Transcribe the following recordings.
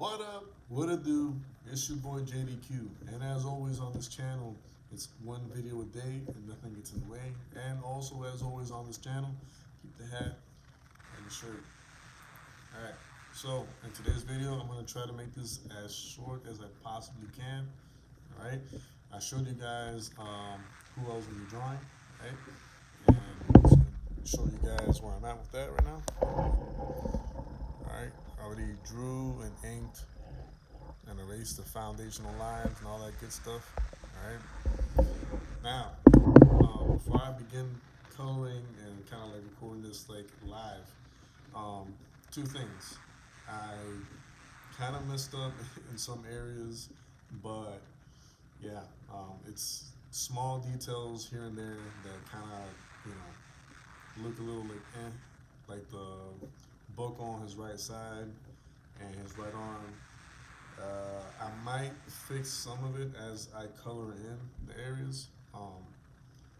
What up? What it do? It's your boy JDQ, and as always on this channel, it's one video a day and nothing gets in the way. And also, as always on this channel, keep the hat and the shirt. Alright, so in today's video, I'm going to try to make this as short as I possibly can. Alright, I showed you guys who I was going to be drawing, right? And I'm just going to show you guys where I'm at with that right now. Alright, I already drew and inked and erased the foundational lines and all that good stuff. Alright, now, before I begin coloring and kind of like recording this like live, two things. I kind of messed up in some areas, but yeah, it's small details here and there that kind of, look a little like like the book on his right side and his right arm. I might fix some of it as I color in the areas.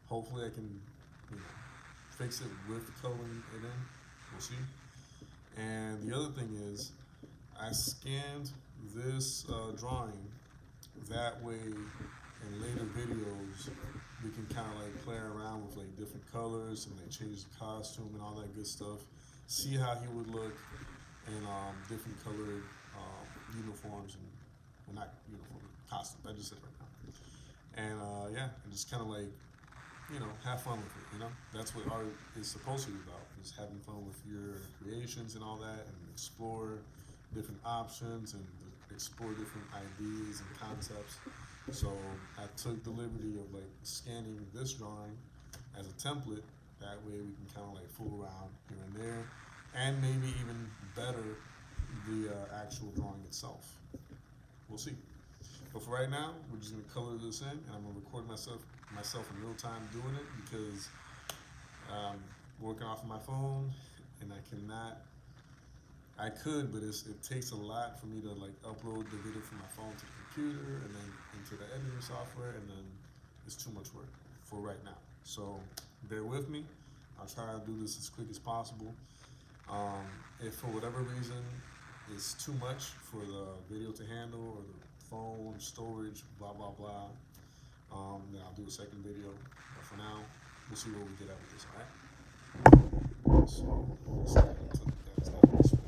Hopefully I can, fix it with coloring it in. We'll see. And the other thing is, I scanned this drawing. That way, in later videos, we can kind of like play around with like different colors and like change the costume and all that good stuff. See how he would look in different colored uniforms and, well, not uniform, costumes. I just said right now. And yeah, and just kind of like, have fun with it. That's what art is supposed to be about, is having fun with your creations and all that, and explore different options and explore different ideas and concepts. So I took the liberty of like scanning this drawing as a template. That way we can kind of like fool around here and there, and maybe even better the actual drawing itself. We'll see. But for right now, we're just gonna color this in, and I'm gonna record myself in real time doing it, because I'm working off of my phone, and I could, but it takes a lot for me to like upload the video from my phone to the computer and then into the editing software, and then it's too much work for right now. So bear with me. I'll try to do this as quick as possible. If for whatever reason it's too much for the video to handle, or the phone storage, blah blah blah, then I'll do a second video. But for now, we'll see what we get out of this. All right. So let's get into the guys out this way.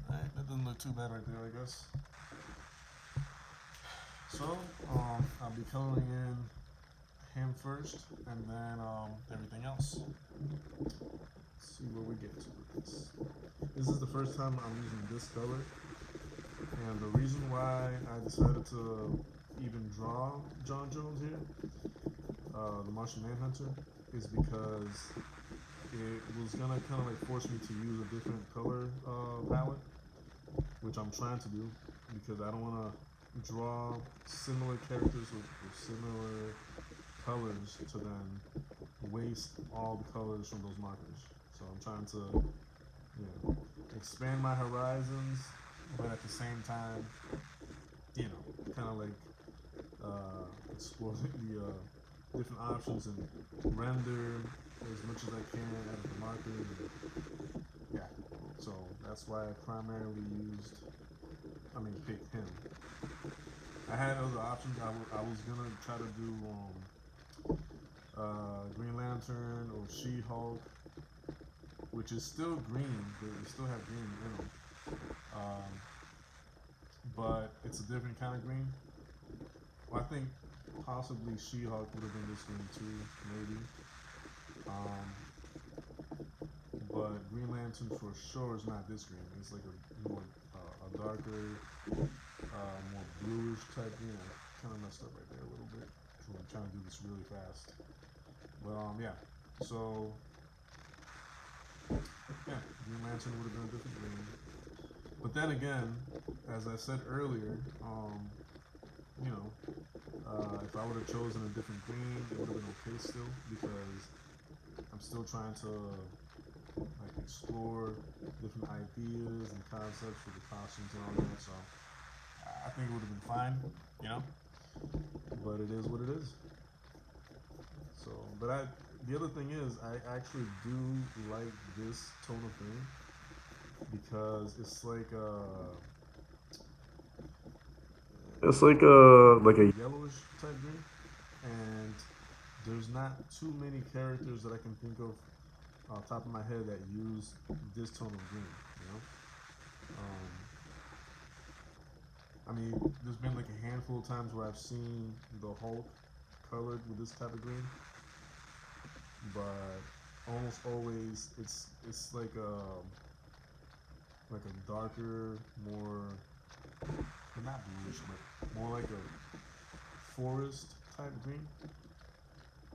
Alright, that doesn't look too bad right there, I guess. So, I'll be coloring in him first, and then everything else. Let's see where we get to with this. This is the first time I'm using this color, and the reason why I decided to even draw John Jones here, the Martian Manhunter, is because it was gonna kind of like force me to use a different color palette, which I'm trying to do, because I don't want to draw similar characters with similar colors to then waste all the colors from those markers. So I'm trying to, expand my horizons, but at the same time, kind of like explore the different options and render as much as I can out of the markers. And, yeah, so that's why I primarily picked him. I had other options. I was gonna try to do Green Lantern or She-Hulk, which is still green. They still have green in them, but it's a different kind of green. Well, I think possibly She-Hulk would have been this green too, maybe. But Green Lantern for sure is not this green. It's like a more a darker, more bluish type. Kind of messed up right there a little bit. So I'm trying to do this really fast. But yeah. So yeah, Green Lantern would have been a different green. But then again, as I said earlier, if I would have chosen a different green, it would have been okay still, because I'm still trying to like explore different ideas and concepts for the costumes and all that. So I think think it would have been fine, you know. But it is what it is. So, but the other thing is, I actually do like this tone of green because it's like a yellowish type green, and there's not too many characters that I can think of off the top of my head that use this tone of green. You know, I mean, there's been like a handful of times where I've seen the Hulk colored with this type of green, but almost always it's like a darker, more not bluish, but more like a forest type green.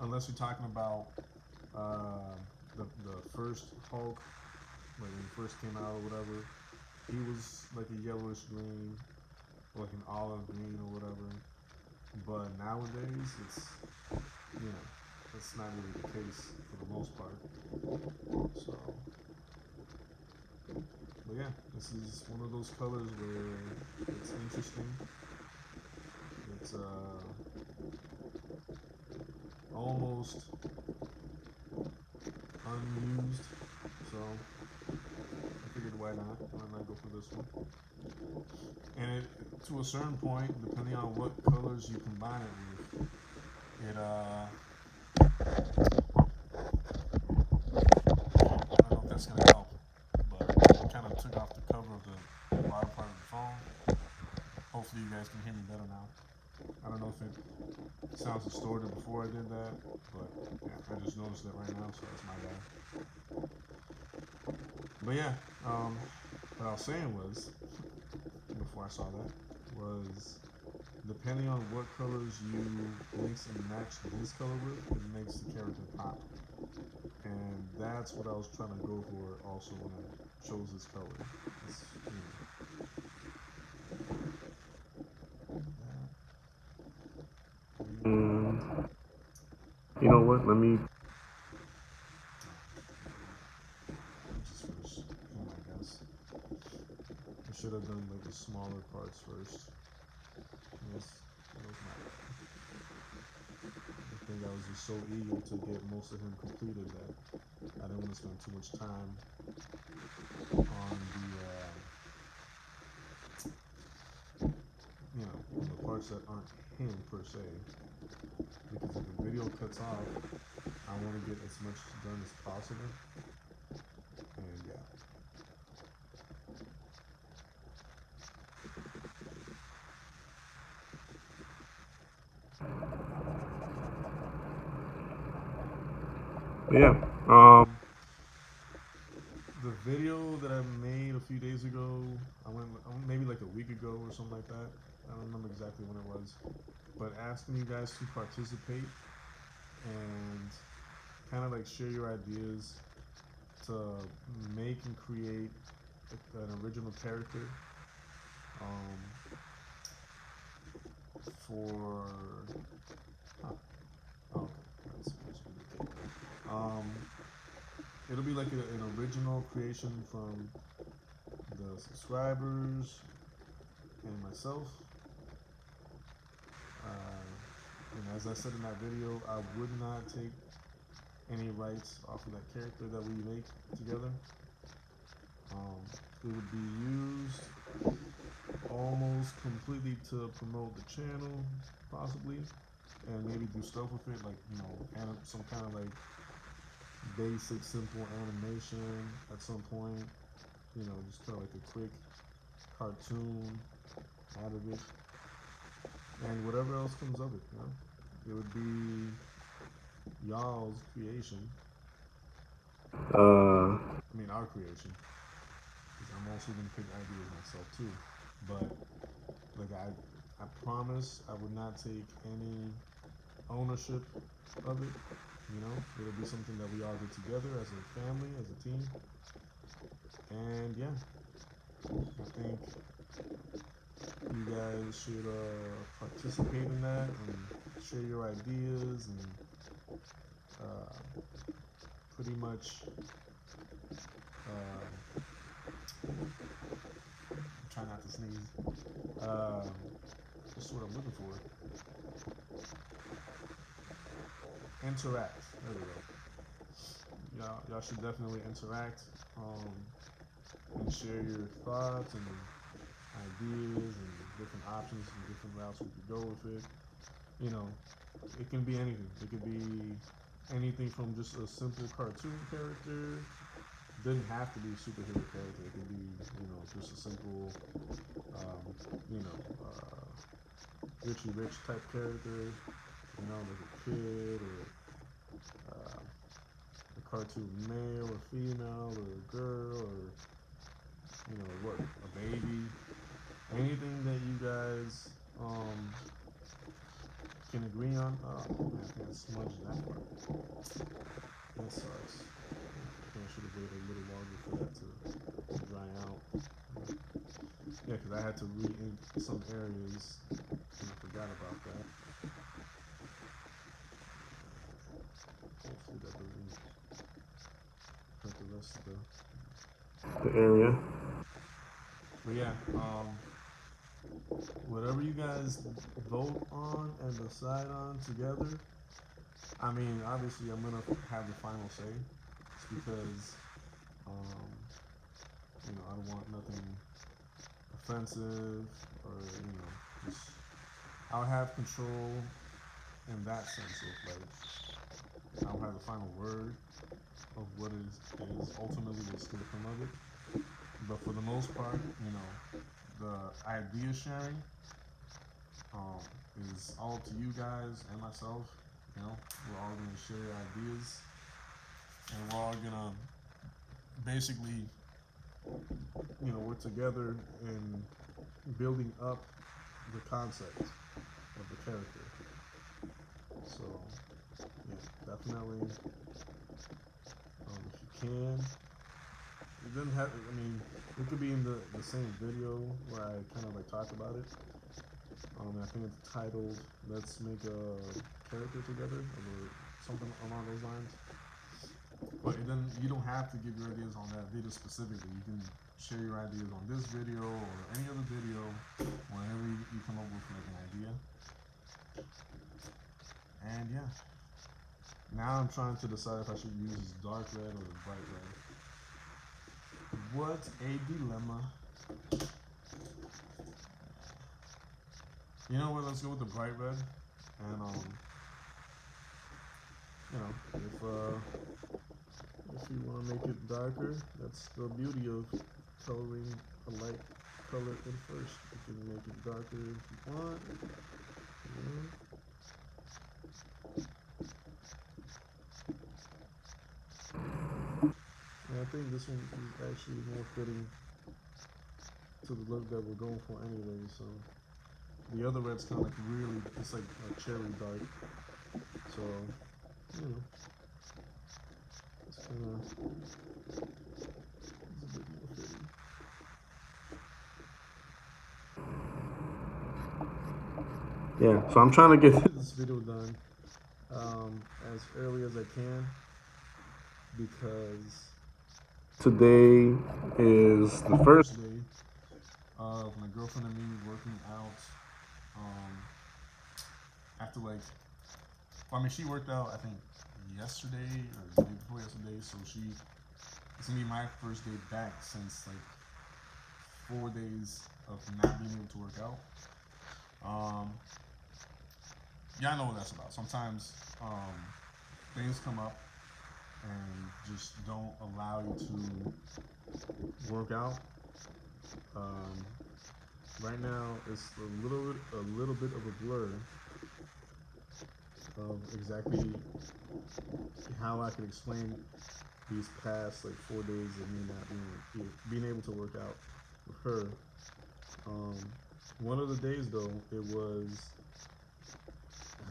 Unless you're talking about the first Hulk, like when he first came out or whatever, he was like a yellowish green, or like an olive green or whatever. But nowadays, it's that's not really the case for the most part. So, but yeah, this is one of those colors where it's interesting. It's almost unused, so I figured why not go for this one. And to a certain point, depending on what colors you combine it with, I don't know if that's gonna help, but it kind of took off the cover of the bottom part of the phone. Hopefully you guys can hear me better now. I don't know if it sounds distorted before I did that, but yeah, I just noticed it right now, so that's my bad. But yeah, what I was saying was, before I saw that, was depending on what colors you mix and match this color with, it makes the character pop. And that's what I was trying to go for also when I chose this color. It's, and you know what? Let me just finish him, I guess. I should have done like the smaller parts first. Yes, that was my bad. I think I was just so eager to get most of him completed that I didn't want to spend too much time on on the parts that aren't him per se. Because if the video cuts off, I want to get as much done as possible. And yeah. But yeah, the video that I made a few days ago, I went maybe like a week ago or something like that. I don't remember exactly when it was, but asking you guys to participate and kind of like share your ideas to make and create an original character for. Huh. Oh, okay. That's pretty it'll be like an original creation from the subscribers and myself. And as I said in that video, I would not take any rights off of that character that we make together. It would be used almost completely to promote the channel, possibly, and maybe do stuff with it, like some kind of like basic, simple animation at some point. Just kind of like a quick cartoon out of it, and whatever else comes of it. It would be y'all's creation. I mean, our creation. Because I'm also gonna pick ideas myself too. But like I promise I would not take any ownership of it. It'll be something that we all do together as a family, as a team. And yeah, I think you guys should participate in that and share your ideas and pretty much try not to sneeze. That's what I'm looking for. Interact. There we go. Y'all should definitely interact and share your thoughts and ideas and different options and different routes we could go with it. You know, it can be anything. It could be anything from just a simple cartoon character. Doesn't have to be a superhero character. It could be, just a simple, um, you know, Richie Rich type character. Like a kid or a cartoon male or female or a girl or a baby. Anything that you guys can agree on. Oh, I can't smudge that part. That sucks. I should have waited a little longer for that to dry out. Yeah, because I had to re-ink some areas and I forgot about that. Hopefully that doesn't hurt the rest of the area. But yeah, whatever you guys vote on and decide on together, I mean, obviously I'm gonna have the final say. It's because, I don't want nothing offensive or, just, I'll have control in that sense of like, I'll have the final word of what is ultimately is gonna come of it. But for the most part, the idea sharing is all to you guys and myself. We're all gonna share ideas, and we're all gonna basically, work together in building up the concept of the character. So, yeah, definitely. If you can, it doesn't have. I mean, it could be in the same video where I kind of like talk about it. I think it's titled "Let's Make a Character Together" or something along those lines. But you don't have to give your ideas on that video specifically. You can share your ideas on this video or any other video whenever you come up with like an idea. And yeah, now I'm trying to decide if I should use dark red or bright red. What a dilemma. You know what? Let's go with the bright red. And if you want to make it darker, that's the beauty of coloring a light color in first. You can make it darker if you want. And I think this one is actually more fitting to the look that we're going for anyway. So the other red's kind of like really, it's like a cherry dark. So, it's kind of, it's a bit more fitting. Yeah, so I'm trying to get this video done as early as I can because today is the first day of my girlfriend and me working out after she worked out I think yesterday or the day before yesterday, so it's gonna be my first day back since 4 days of not being able to work out. Yeah, I know what that's about. Sometimes things come up and just don't allow you to work out. Right now, it's a little bit of a blur of exactly how I could explain these past 4 days of me not being able to work out with her. One of the days though, I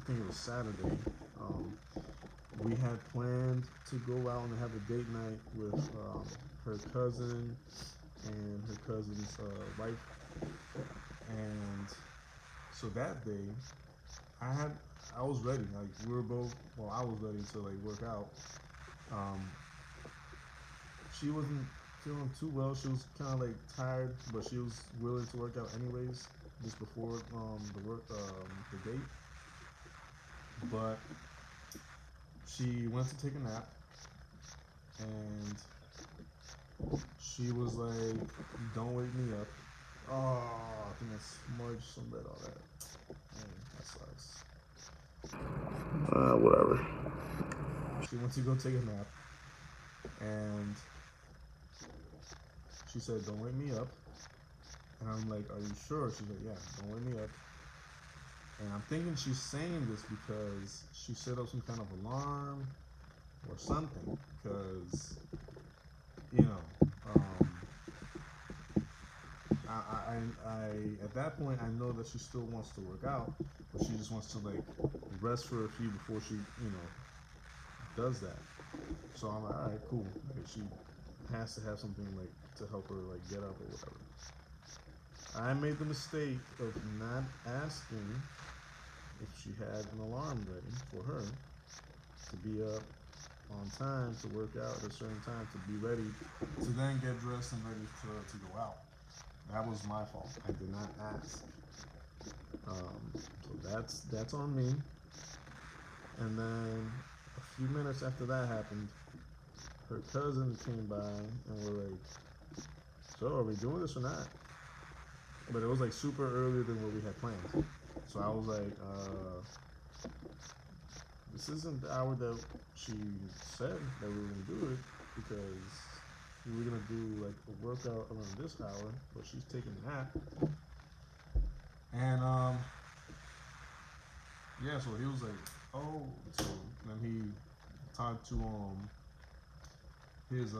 think it was Saturday. We had planned to go out and have a date night with her cousin and her cousin's wife. And so that day, I was ready. We were both. Well, I was ready to work out. She wasn't feeling too well. She was kind of tired, but she was willing to work out anyways. just before the date, but she went to take a nap, and she was like, "Don't wake me up." Oh, I think I smudged some red on that. Man, that sucks. Whatever. She went to go take a nap, and she said, "Don't wake me up." And I'm like, "Are you sure?" She's like, "Yeah, don't wake me up." And I'm thinking she's saying this because she set up some kind of alarm or something. Because, you know, at that point, I know that she still wants to work out, but she just wants to like rest for a few before she, does that. So I'm like, all right, cool. Like, she has to have something like to help her like get up or whatever. I made the mistake of not asking if she had an alarm ready for her to be up on time to work out at a certain time to be ready to then get dressed and ready to go out. That was my fault. I did not ask. So that's on me. And then a few minutes after that happened, her cousin came by and were like, "So are we doing this or not?" But it was like super earlier than what we had planned. So I was like, this isn't the hour that she said that we were gonna do it, because we were gonna do like a workout around this hour, but she's taking a nap. And yeah, so he was like, "Oh," so then he talked to his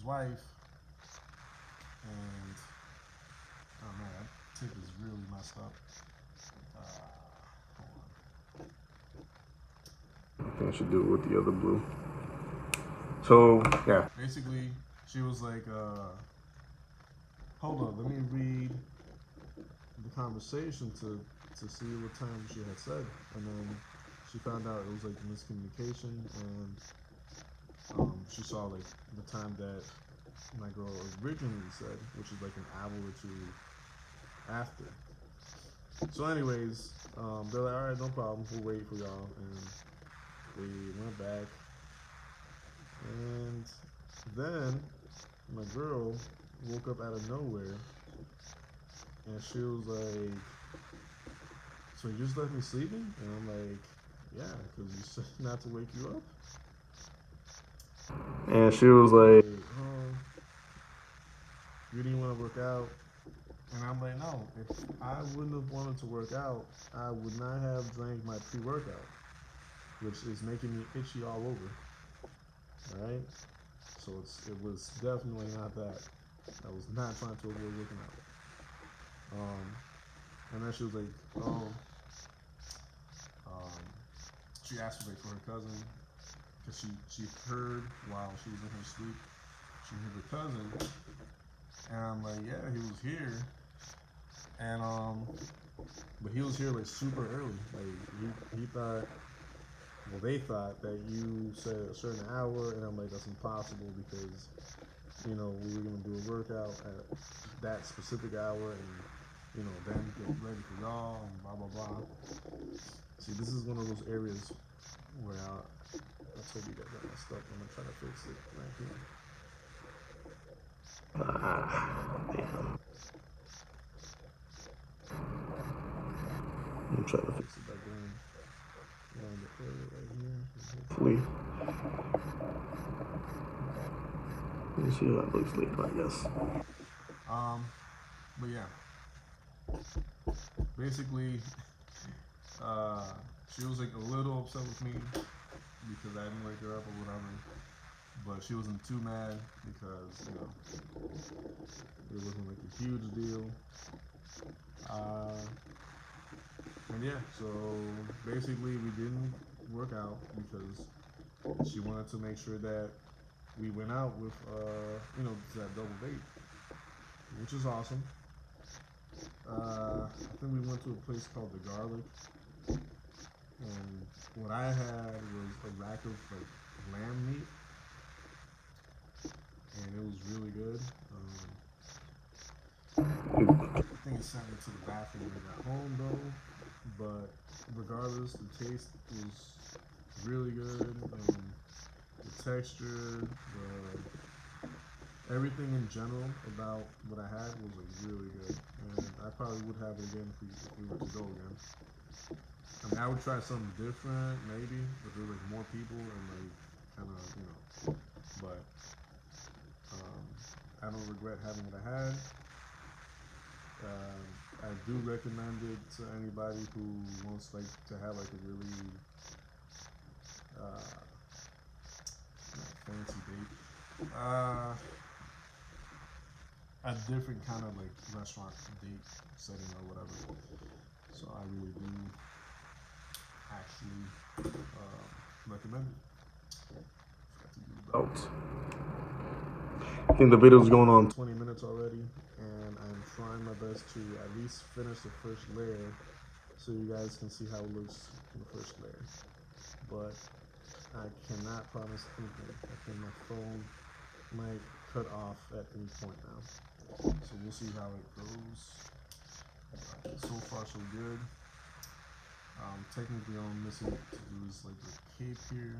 wife, and oh man, that tip is really messed up. Hold on. I think I should do it with the other blue. So yeah, basically she was like, "Hold on, let me read the conversation to see what time she had said," and then she found out it was like miscommunication, and she saw like the time that my girl originally said, which is like an hour or two after. So, anyways, they're like, "All right, no problem. We'll wait for y'all," and we went back, and then my girl woke up out of nowhere, and she was like, "So you just left me sleeping?" And I'm like, "Yeah, because you said not to wake you up." And she was like, "Oh, you didn't want to work out." And I'm like, "No, if I wouldn't have wanted to work out, I would not have drank my pre-workout, which is making me itchy all over." Alright? So it was definitely not that. I was not trying to avoid working out. And then she was like, "Oh," um, she asked like for her cousin, because she heard while she was in her sleep, she heard her cousin, and I'm like, "Yeah, he was here," and but he was here like super early. Like he thought, well, they thought that you said a certain hour, and I'm like, "That's impossible, because we were gonna do a workout at that specific hour, and then get ready for y'all, and blah blah blah." See, this is one of those areas where I told you guys I messed up. I'm gonna try to fix it right here. Damn. I'm trying to fix it by going around the area right here. Hopefully, let me see how that looks later, I guess. But yeah, basically, she was like a little upset with me because I didn't wake her up or whatever. But she wasn't too mad because it wasn't like a huge deal. And yeah, so basically we didn't work out because she wanted to make sure that we went out with that double date, which is awesome. I think we went to a place called the Garlic, and what I had was a rack of like lamb meat, and it was really good. I think it sent me to the bathroom when I got home though. But regardless, the taste was really good. The texture, everything in general about what I had was like really good, and I probably would have it again if we were to go again. I mean, I would try something different maybe, if there was like more people and like kind of But um, I don't regret having what I had. I do recommend it to anybody who wants like to have like a really uh, fancy date. A different kind of like restaurant date setting or whatever. So I really do actually recommend it. Out. I think the video's going on 20 minutes already, and I'm trying my best to at least finish the first layer so you guys can see how it looks in the first layer. But I cannot promise anything. I think my phone might cut off at any point now. So we'll see how it goes. So far so good. Technically all I'm missing to do is like the cape here,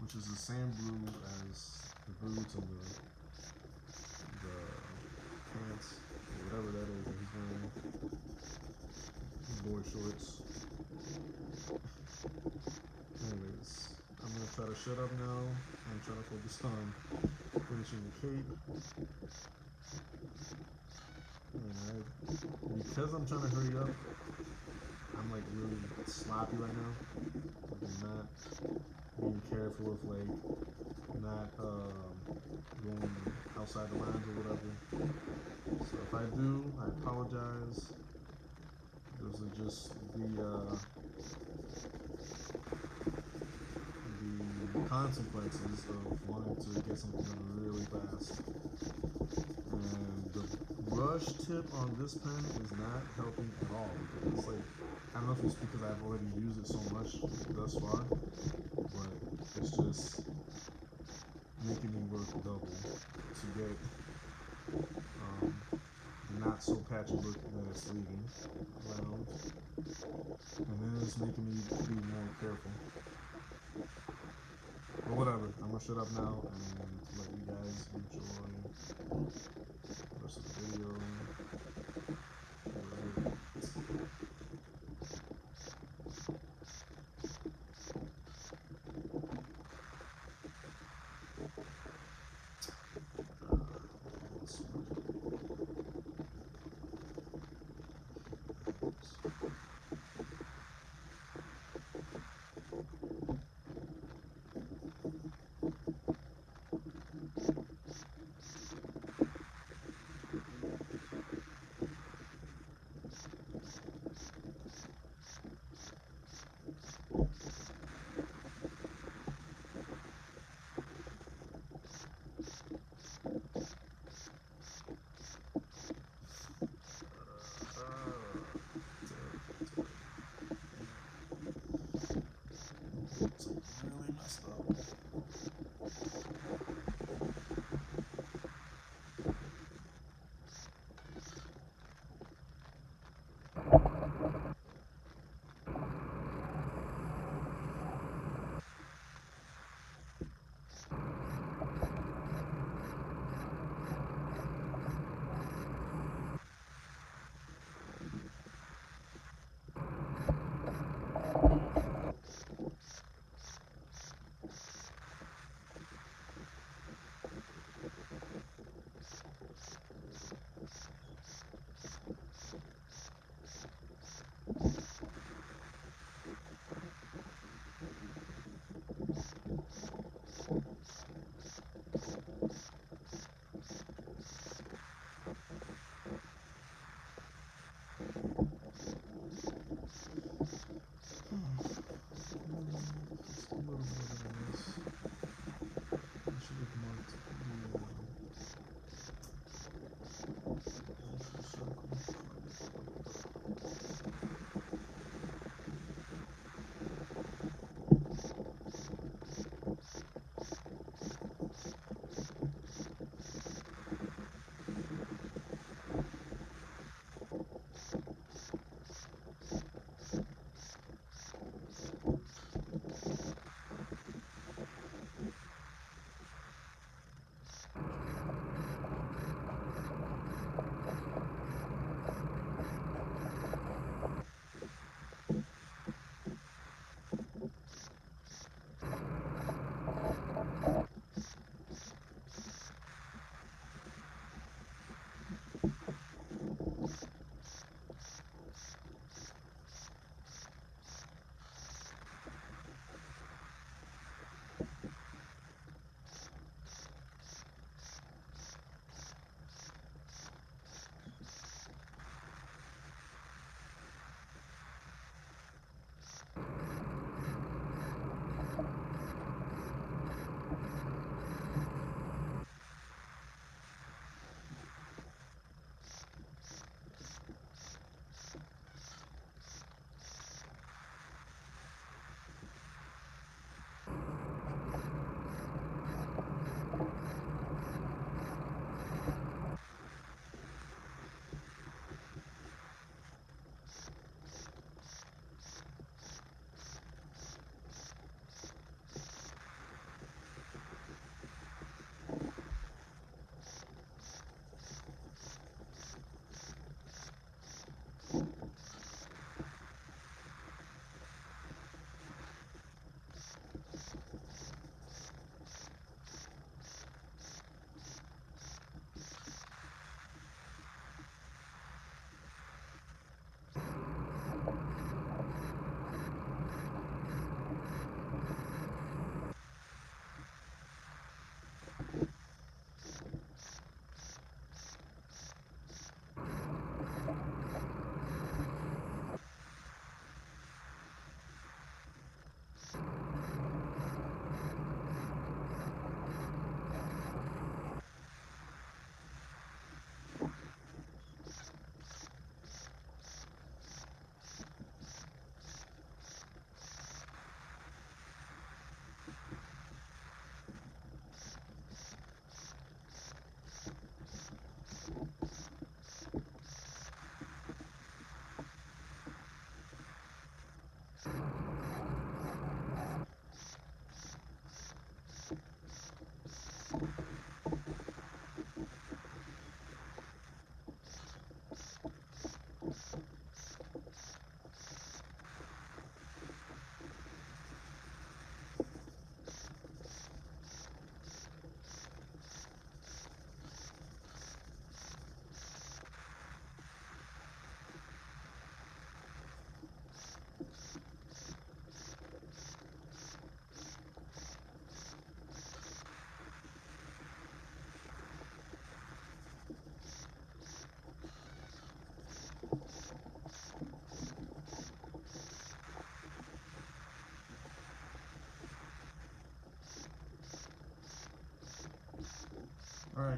which is the same blue as the boots and the pants, or whatever that is that he's wearing. Boy shorts. Anyways, I'm gonna try to shut up now and try to focus on finishing the cape. And because I'm trying to hurry up, I'm like really sloppy right now. Like I'm not being careful with like not going outside the lines or whatever. So if I do, I apologize. Those are just the consequences of wanting to get something done really fast. And the brush tip on this pen is not helping at all. It's like, I don't know if it's because I've already used it so much thus far, but it's just making me work double to get the not so patchy look that it's leaving around. And then it's making me be more careful. But whatever, I'm gonna shut up now and let you guys enjoy the rest of the video. Really messed up.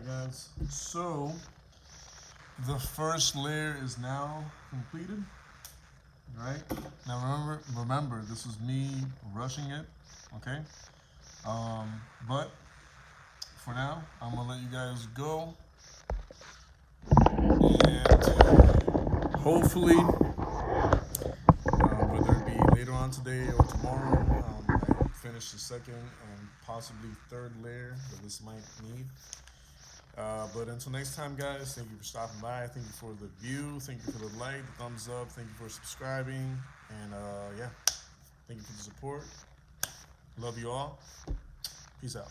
Alright guys, so the first layer is now completed. Right? Now remember this is me rushing it, okay? But for now, I'm gonna let you guys go. And hopefully, whether it be later on today or tomorrow, I finish the second and possibly third layer that this might need. But until next time, guys, thank you for stopping by. Thank you for the view. Thank you for the like, the thumbs up. Thank you for subscribing. And yeah, thank you for the support. Love you all. Peace out.